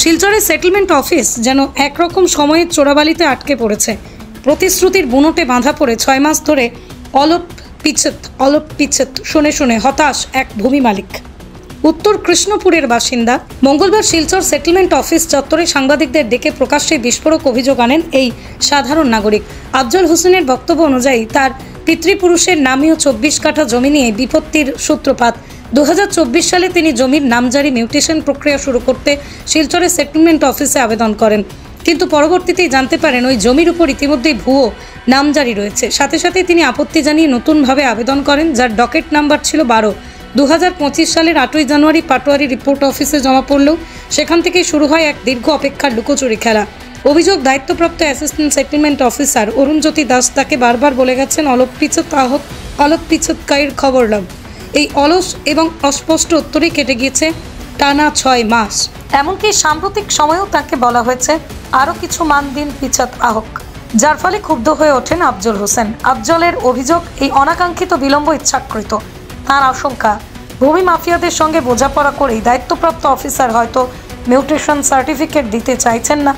শিলচরের settlement office যেন একরকম সময়ের চোরাবালিতে আটকে পড়েছে। প্রতিশ্রুতির বুনোটে বাঁধা পড়ে 6 মাস ধরে অলপ পিছত শুনে শুনে হতাশ এক ভূমি মালিক। উত্তর কৃষ্ণপুরের বাসিন্দা। মঙ্গলবার শিলচর সেটেলমেন্ট অফিস চত্বরে সাংবাদিকদের ডেকে প্রকাশ্যে বিস্ফোরক অভিযোগ আনেন এই সাধারণ নাগরিক। আফজল হোসেনের বক্তব্য অনুযায়ী তার পিতৃপুরুষের নামীয় 24 কাঠা জমি নিয়ে বিপত্তির সূত্রপাত। 2024 সালে তিনি জমির নামজারি মিউটেশন প্রক্রিয়া শুরু করতে শিলচরের সেটেলমেন্ট অফিসে আবেদন করেন, কিন্তু পরবর্তীতেই জানতে পারেন ওই জমির উপর ইতিমধ্যেই ভুয়ো নামজারি রয়েছে। সাথে সাথে তিনি আপত্তি জানিয়ে নতুনভাবে আবেদন করেন, যার ডকেট নাম্বার ছিল 12। 2025 সালের 8ই জানুয়ারি পাটোয়ারি রিপোর্ট অফিসে জমা পড়লেও সেখান থেকেই শুরু হয় এক দীর্ঘ অপেক্ষার লুকোচুরি খেলা। অভিযোগ, দায়িত্বপ্রাপ্ত assistant settlement officer Arunjyoti Das তাকে বারবার বলে গেছেন অলপ পিছত খবর লাভ। এই অলস এবং অস্পষ্ট উত্তরেই কেটে গিয়েছে টানা 6 মাস। এমনকি সাম্প্রতিক সময়েও তাকে বলা হয়েছে আরও কিছু মান দিন পিছত আহক, যার ফলে ক্ষুব্ধ হয়ে ওঠেন আফজল হোসেন। আফজলের অভিযোগ, এই অনাকাঙ্ক্ষিত বিলম্ব ইচ্ছাকৃত। তাঁর আশঙ্কা, ভূমি মাফিয়াদের সঙ্গে বোঝাপড়া করেই দায়িত্বপ্রাপ্ত অফিসার হয়তো মিউটেশন সার্টিফিকেট দিতে চাইছেন না।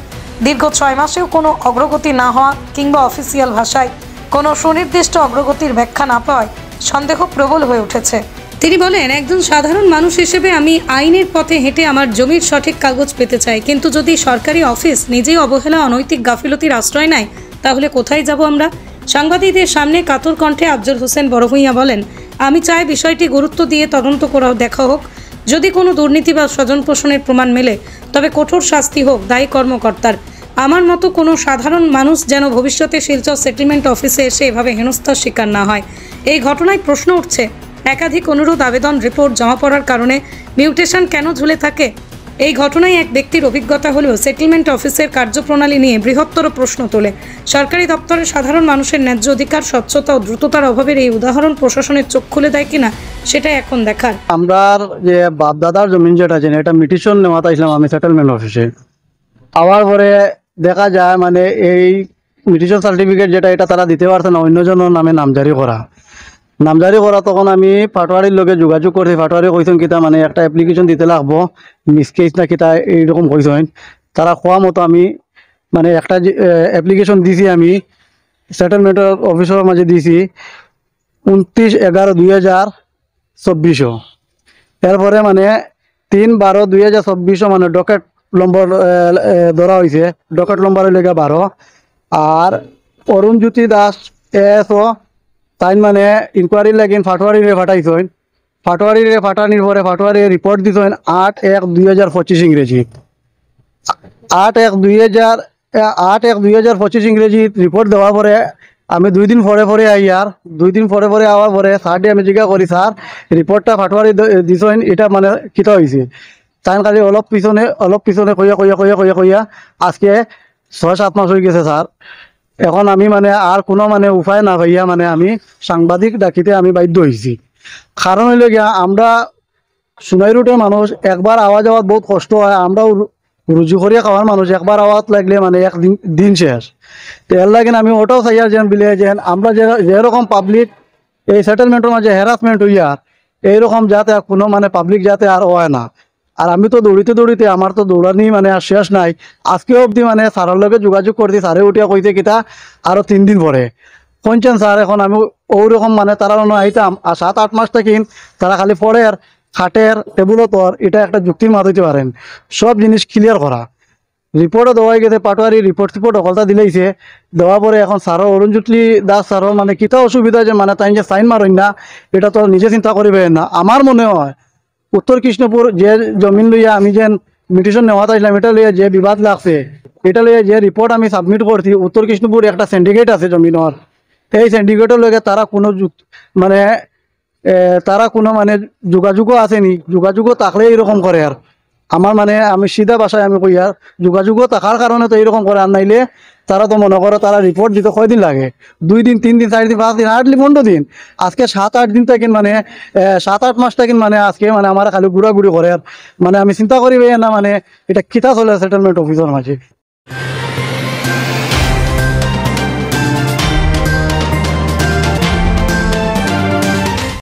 দীর্ঘ 6 মাসেও কোনো অগ্রগতি না হওয়া কিংবা অফিসিয়াল ভাষায় কোনো সুনির্দিষ্ট অগ্রগতির ব্যাখ্যা না পাওয়ায় সন্দেহ প্রবল হয়ে উঠেছে। তিনি বলেন, একজন সাধারণ মানুষ হিসেবে আমি আইনের পথে হেঁটে আমার জমির সঠিক কাগজ পেতে চাই, কিন্তু যদি সরকারি অফিস নিজেই অবহেলা অনৈতিক গাফিলতির আশ্রয় নেয় তাহলে কোথায় যাব আমরা? সাংবাদিকদের সামনে কাতর কণ্ঠে আফজল হোসেন বড়ভূঁইয়া বলেন, আমি চাই বিষয়টি গুরুত্ব দিয়ে তদন্ত করা দেখা হোক। যদি কোনো দুর্নীতি বা স্বজন পোষণের প্রমাণ মেলে তবে কঠোর শাস্তি হোক দায়ী কর্মকর্তার। আমার মতো কোনো সাধারণ মানুষ যেন ভবিষ্যতে শিলচর সেটেলমেন্ট অফিসে এসে এভাবে হেনস্থার শিকার না হয়। এই ঘটনায় প্রশ্ন উঠছে, একাধিক অনুরোধ আবেদন রিপোর্ট জমা পড়ার কারণে মিউটেশন কেন ঝুলে থাকে? এই ঘটনায় এক ব্যক্তির অভিজ্ঞতা হলেও সেটেলমেন্ট অফিসের কার্যপ্রণালী নিয়ে বৃহত্তর প্রশ্ন তোলে। সরকারি দপ্তরে সাধারণ মানুষের ন্যায্য অধিকার, স্বচ্ছতা ও দ্রুততার অভাবের এই উদাহরণ প্রশাসনের চোখ খুলে দেয় কিনা সেটাই এখন দেখার। আমরা যে বাপদাদার জমিন যেটা আছে এটা মিটিশন নেওয়া তাইছিলাম আমি সেটেলমেন্ট অফিসে। আবার পরে দেখা যায় মানে এই মিটিশন সার্টিফিকেট যেটা এটা তারা দিতে পারছে না, অন্যজনের নামে নামজারি করা। তখন আমি পাটোয়ারির লগে যোগাযোগ করছি। পাটোয়ারি কইছেন কিতা মানে একটা অ্যাপ্লিকেশন দিতে লাগবো, মিসকেস না কিতা এইরকম কইছেন। তারা খোয়া মতো আমি মানে একটা অ্যাপ্লিকেশন দিছি, আমি সেটেলমেন্ট অফিসের মাঝে দিছি 29/11/2024। এরপরে মানে 3/12/2024 মানে ডকেট নম্বর ধরা হয়েছে। ডকেট নম্বরের লেগে 12। আর অরুণজ্যোতি দাস এসও তাই মানে ইনকোয়ারি লাগিন পাটোয়ারিরে ফাটাইছেন। পাটোয়ারিরে ফাটানির পরে পাটোয়ারি রিপোর্ট দিছেন 8/1/2025 ইংরেজি। 8/1/2025 ইংরেজি রিপোর্ট দেওয়ার পরে আমি 2 দিন পরে আইয়ার 2 দিন পরে আওয়ার পরে স্যারটি আমি জিজ্ঞাসা করি, স্যার রিপোর্টটা পাটোয়ারি দিছেন এটা মানে কিতা হয়েছে? তাই খালি অলপ পিছনে কইয়া আজকে 6-7 মাস হয়ে গেছে স্যার। এখন আমি মানে আর কোনো মানে উপায় না ভাইয়া মানে আমি সাংবাদিক ডাকিতে আমি বাধ্য হয়েছি। কারণ হইল গিয়া আমরা সোনাই রুটের মানুষ, একবার আওয়াজ বহুত কষ্ট হয়। আমরাও রুজু করিয়া খাওয়ার মানুষ, একবার আওয়াজ লাগলে মানে দিন শেষ। তো এর লাগে আমি ওটাও চাইয়ার যেন বিলে যেন আমরা যেরকম পাবলিক এই সেটেলমেন্টের মাঝে হ্যারাসমেন্ট হইয়া এইরকম যাতে কোনো মানে পাবলিক যাতে আর হয় না। আর আমি তো দৌড়িতে আমার তো দৌড়ানি মানে আর শেষ নাই। আজকে অবধি মানে স্যারের লগে যোগাযোগ করছি, স্যারে উঠিয়া কইছে কিতা আরো 3 দিন পরে পৌঁছেন স্যার। এখন আমি ওরকম মানে তারা আইতাম আর 7-8 মাস থাকিন তারা খালি পড়ের খাটের টেবুলও তোর এটা একটা যুক্তির মাত হইতে পারেন। সব জিনিস ক্লিয়ার করা রিপোর্টও দেওয়াই গেছে, পাটোয়ারি রিপোর্ট অকলতা দিলেইছে। দেওয়ার পরে এখন স্যারও অরুণজ্যোতি দাস স্যারও মানে কিতা অসুবিধা যে মানে তাই যে সাইন মারেন না, এটা তো নিজে চিন্তা করিবেন না। আমার মনে হয় উত্তর কৃষ্ণপুর যে জমিন লইয়া আমি যে মিটিশন নেওয়া চাইছিলাম এটা লইয়া যে বিবাদ লাগছে, এটা লইয়া যে রিপোর্ট আমি সাবমিট করছি, উত্তর কৃষ্ণপুর একটা সিন্ডিকেট আছে জমিনের। এই সিন্ডিকেটের লগে তারা কোনো মানে যোগাযোগও আসেনি। যোগাযোগও থাকলে এরকম করে। আর আমার মানে আমি সিধা ভাষায় আমি কই আর যোগাযোগও থাকার কারণে তো এইরকম করে। আর নাইলে তারা তো মনে করো তারা রিপোর্ট দিতে কয়দিন লাগে? 2 দিন 3 দিন 4 দিন 5 দিন হার্ডলি 15 দিন। আজকে 7-8 দিন থাকেন মানে 7-8 মাস থাকেন মানে আজকে মানে আমার খালি ঘুরাঘুরি করে। আর মানে আমি চিন্তা করি না মানে এটা কিতা চলে সেটেলমেন্ট অফিসের মাঝে।